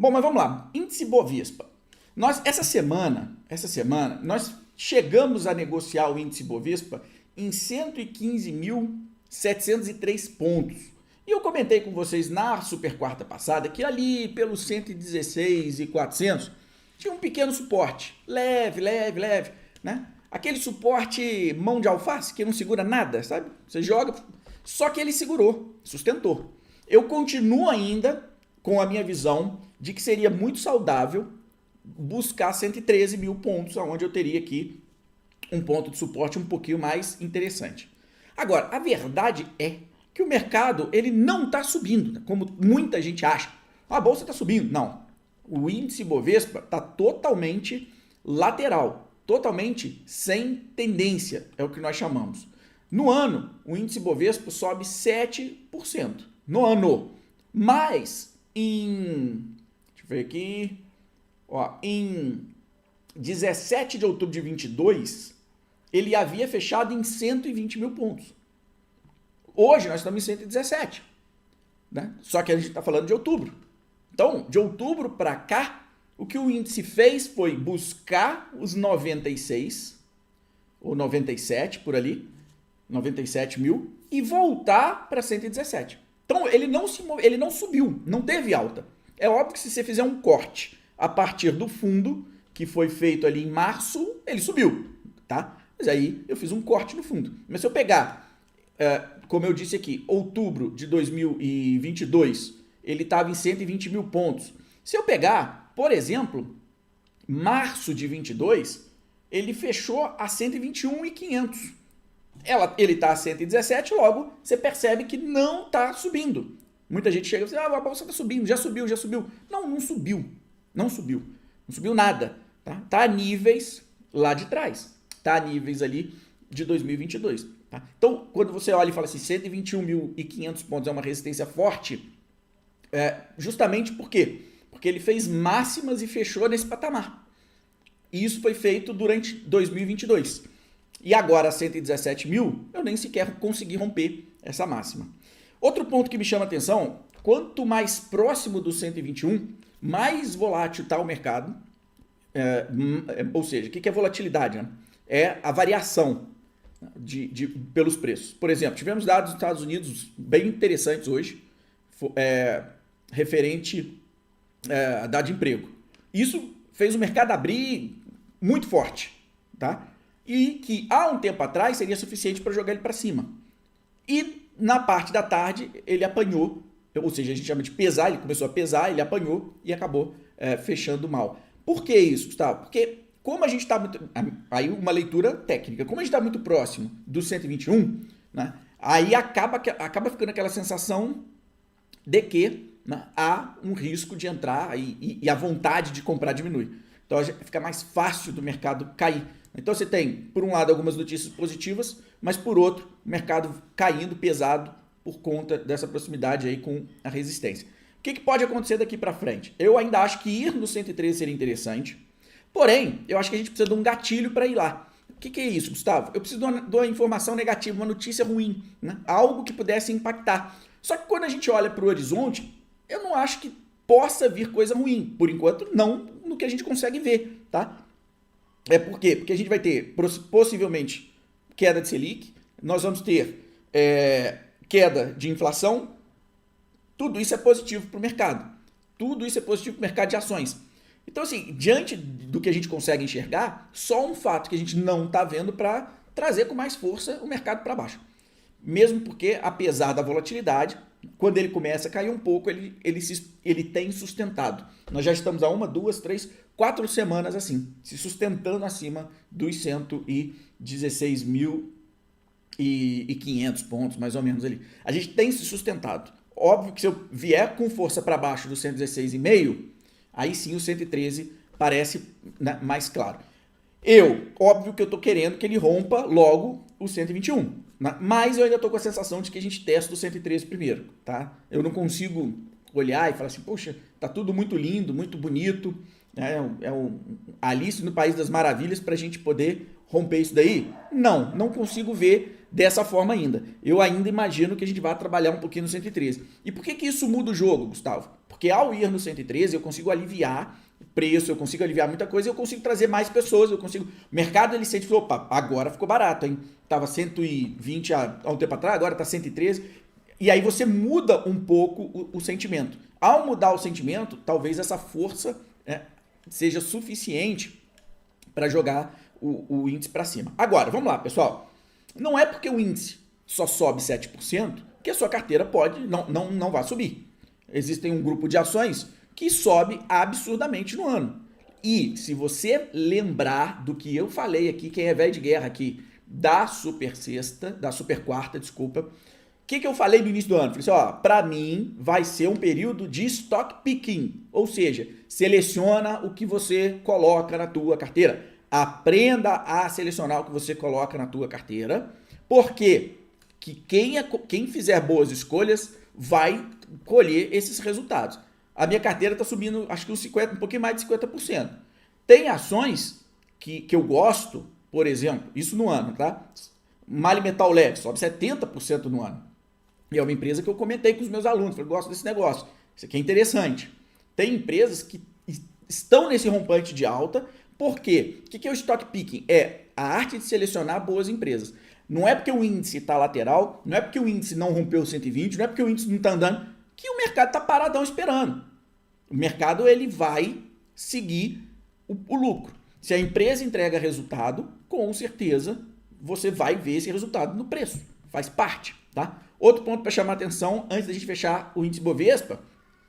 Bom, mas vamos lá. Índice Bovespa. Essa semana, nós chegamos a negociar o índice Bovespa em 115.703 pontos. E eu comentei com vocês na super quarta passada que ali pelos 116.400 tinha um pequeno suporte, leve, né? Aquele suporte mão de alface que não segura nada, sabe? Você joga, só que ele segurou, sustentou. Eu continuo ainda com a minha visão de que seria muito saudável buscar 113 mil pontos, onde eu teria aqui um ponto de suporte um pouquinho mais interessante. Agora, a verdade é que o mercado ele não está subindo, como muita gente acha. A bolsa está subindo. Não. O índice Bovespa está totalmente lateral, totalmente sem tendência, é o que nós chamamos. No ano, o índice Bovespa sobe 7%. No ano. Mas deixa eu ver aqui. Em 17 de outubro de 22, ele havia fechado em 120 mil pontos. Hoje nós estamos em 117, né? Só que a gente está falando de outubro. Então, de outubro para cá, o que o índice fez foi buscar os 96 ou 97 por ali, 97 mil, e voltar para 117. Então, ele não subiu, não teve alta. É óbvio que se você fizer um corte a partir do fundo, que foi feito ali em março, ele subiu, tá? Mas aí eu fiz um corte no fundo. Mas se eu pegar, como eu disse aqui, outubro de 2022, ele estava em 120 mil pontos. Se eu pegar, por exemplo, março de 22, ele fechou a 121.500. Ele está a 117, logo você percebe que não está subindo. Muita gente chega e diz, a bolsa está subindo, já subiu. Não subiu. Não subiu nada. Tá a níveis lá de trás. Tá a níveis ali de 2022. Tá? Então, quando você olha e fala assim, 121.500 pontos é uma resistência forte, justamente por quê? Porque ele fez máximas e fechou nesse patamar. E isso foi feito durante 2022. E agora, 117 mil, eu nem sequer consegui romper essa máxima. Outro ponto que me chama a atenção, quanto mais próximo do 121, mais volátil está o mercado. Ou seja, o que é volatilidade? Né? É a variação pelos preços. Por exemplo, tivemos dados dos Estados Unidos bem interessantes hoje, referente a dado de emprego. Isso fez o mercado abrir muito forte, tá? E que há um tempo atrás seria suficiente para jogar ele para cima. E na parte da tarde ele apanhou, ou seja, a gente chama de pesar, ele começou a pesar, ele apanhou e acabou fechando mal. Por que isso, Gustavo? Porque como a gente está muito... Aí uma leitura técnica. Como a gente está muito próximo do 121, né, aí acaba ficando aquela sensação de que, né, há um risco de entrar e a vontade de comprar diminui. Então fica mais fácil do mercado cair. Então você tem, por um lado, algumas notícias positivas, mas por outro, o mercado caindo pesado por conta dessa proximidade aí com a resistência. O que pode acontecer daqui para frente? Eu ainda acho que ir no 113 seria interessante, porém, eu acho que a gente precisa de um gatilho para ir lá. O que é isso, Gustavo? Eu preciso de uma informação negativa, uma notícia ruim, né? Algo que pudesse impactar. Só que quando a gente olha para o horizonte, eu não acho que possa vir coisa ruim. Por enquanto, não no que a gente consegue ver, tá? Por quê? Porque a gente vai ter, possivelmente, queda de Selic, nós vamos ter queda de inflação, tudo isso é positivo para o mercado. Tudo isso é positivo para o mercado de ações. Então, assim, diante do que a gente consegue enxergar, só um fato que a gente não está vendo para trazer com mais força o mercado para baixo. Mesmo porque, apesar da volatilidade, quando ele começa a cair um pouco, ele tem sustentado. Nós já estamos há 1, 2, 3, 4 semanas assim, se sustentando acima dos 116.500 pontos, mais ou menos ali. A gente tem se sustentado. Óbvio que se eu vier com força para baixo do 116,5, aí sim o 113 parece, né, mais claro. Óbvio que eu estou querendo que ele rompa logo o 121, né? Mas eu ainda estou com a sensação de que a gente testa o 113 primeiro, tá? Eu não consigo olhar e falar assim, poxa, tá tudo muito lindo, muito bonito, né? Alice no País das Maravilhas para a gente poder romper isso daí? Não consigo ver dessa forma ainda. Eu ainda imagino que a gente vai trabalhar um pouquinho no 113. E por que isso muda o jogo, Gustavo? Porque ao ir no 113 eu consigo aliviar o preço, eu consigo aliviar muita coisa, eu consigo trazer mais pessoas, eu consigo... O mercado ele sente, opa, agora ficou barato, hein? Tava 120 há um tempo atrás, agora tá 113. E aí você muda um pouco o sentimento. Ao mudar o sentimento, talvez essa força seja suficiente para jogar o índice para cima. Agora, vamos lá, pessoal. Não é porque o índice só sobe 7% que a sua carteira não vai subir. Existem um grupo de ações que sobe absurdamente no ano. E se você lembrar do que eu falei aqui, quem é velho de guerra aqui, da super quarta, desculpa, o que eu falei no início do ano? Falei assim, ó, para mim vai ser um período de stock picking, ou seja, seleciona o que você coloca na tua carteira. Aprenda a selecionar o que você coloca na tua carteira, porque quem fizer boas escolhas vai colher esses resultados. A minha carteira está subindo, acho que um pouquinho mais de 50%. Tem ações que eu gosto, por exemplo, isso no ano, tá? Mali Metal Leve sobe 70% no ano. E é uma empresa que eu comentei com os meus alunos, falei, gosto desse negócio, isso aqui é interessante. Tem empresas que estão nesse rompante de alta, por quê? O que é o stock picking? É a arte de selecionar boas empresas. Não é porque o índice está lateral, não é porque o índice não rompeu o 120, não é porque o índice não está andando, que o mercado está paradão esperando. O mercado ele vai seguir o lucro. Se a empresa entrega resultado, com certeza você vai ver esse resultado no preço. Faz parte, tá? Outro ponto para chamar atenção, antes da gente fechar o índice Bovespa,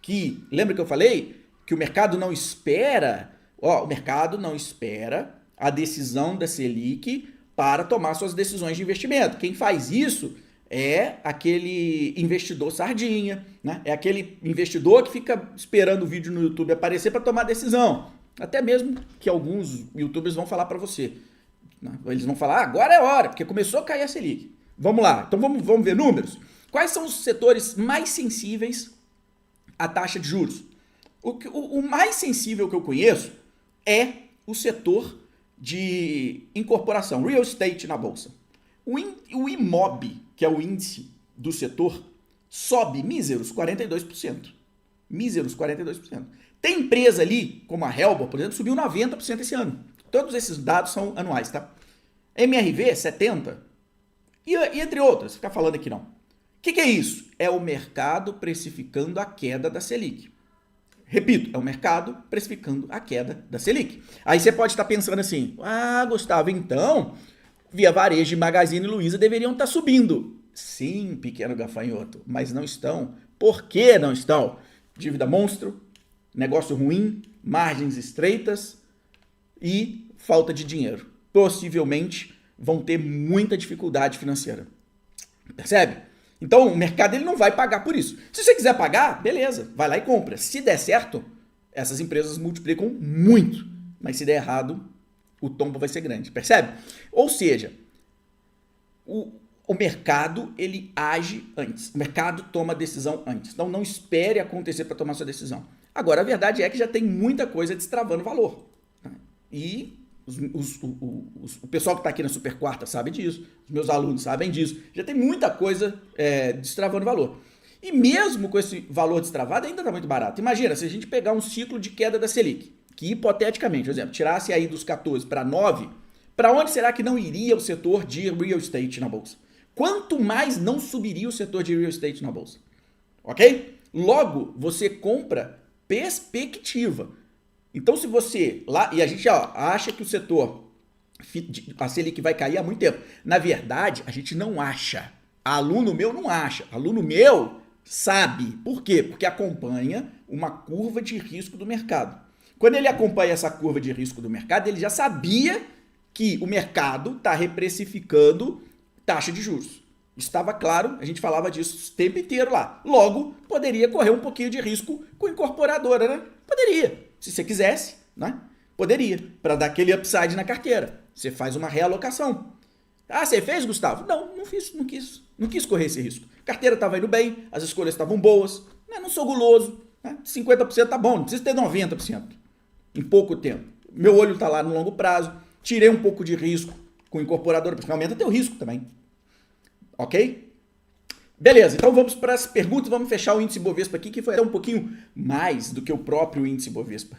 que lembra que eu falei que o mercado não espera, o mercado não espera a decisão da Selic para tomar suas decisões de investimento. Quem faz isso é aquele investidor sardinha, né? É aquele investidor que fica esperando o vídeo no YouTube aparecer para tomar decisão. Até mesmo que alguns YouTubers vão falar para você. Né? Eles vão falar, agora é hora, porque começou a cair a Selic. Vamos lá, então vamos ver números. Quais são os setores mais sensíveis à taxa de juros? O mais sensível que eu conheço é o setor de incorporação, real estate na bolsa. O IMOB, que é o índice do setor, sobe míseros 42%. Míseros 42%. Tem empresa ali, como a Helbor, por exemplo, subiu 90% esse ano. Todos esses dados são anuais, tá? MRV, 70%. E entre outras, ficar falando aqui não. O que é isso? É o mercado precificando a queda da Selic. Repito, é o mercado precificando a queda da Selic. Aí você pode estar pensando assim, Gustavo, então, Via Varejo e Magazine Luiza deveriam estar subindo. Sim, pequeno gafanhoto, mas não estão. Por que não estão? Dívida monstro, negócio ruim, margens estreitas e falta de dinheiro. Possivelmente vão ter muita dificuldade financeira. Percebe? Então o mercado ele não vai pagar por isso. Se você quiser pagar, beleza, vai lá e compra. Se der certo, essas empresas multiplicam muito. Mas se der errado, o tombo vai ser grande. Percebe? Ou seja, o mercado ele age antes. O mercado toma decisão antes. Então não espere acontecer para tomar sua decisão. Agora a verdade é que já tem muita coisa destravando valor. E o pessoal que está aqui na Super Quarta sabe disso, os meus alunos sabem disso, já tem muita coisa destravando valor. E mesmo com esse valor destravado, ainda está muito barato. Imagina, se a gente pegar um ciclo de queda da Selic, que hipoteticamente, por exemplo, tirasse aí dos 14 para 9, para onde será que não iria o setor de real estate na Bolsa? Quanto mais não subiria o setor de real estate na Bolsa? Ok? Logo, você compra perspectiva. Então, se você lá, e a gente acha que o setor, a Selic vai cair há muito tempo. Na verdade, a gente não acha. Aluno meu não acha. Aluno meu sabe. Por quê? Porque acompanha uma curva de risco do mercado. Quando ele acompanha essa curva de risco do mercado, ele já sabia que o mercado está reprecificando taxa de juros. Estava claro, a gente falava disso o tempo inteiro lá. Logo, poderia correr um pouquinho de risco com incorporadora, né? Poderia. Se você quisesse, né? Poderia, para dar aquele upside na carteira. Você faz uma realocação. Você fez, Gustavo? Não, não fiz, não quis. Não quis correr esse risco. A carteira estava indo bem, as escolhas estavam boas. Não sou guloso. Né? 50% tá bom, não precisa ter 90%. Em pouco tempo. Meu olho está lá no longo prazo. Tirei um pouco de risco com incorporadora, porque aumenta teu risco também. ok? Beleza, então vamos para as perguntas, vamos fechar o índice Bovespa aqui, que foi até um pouquinho mais do que o próprio índice Bovespa.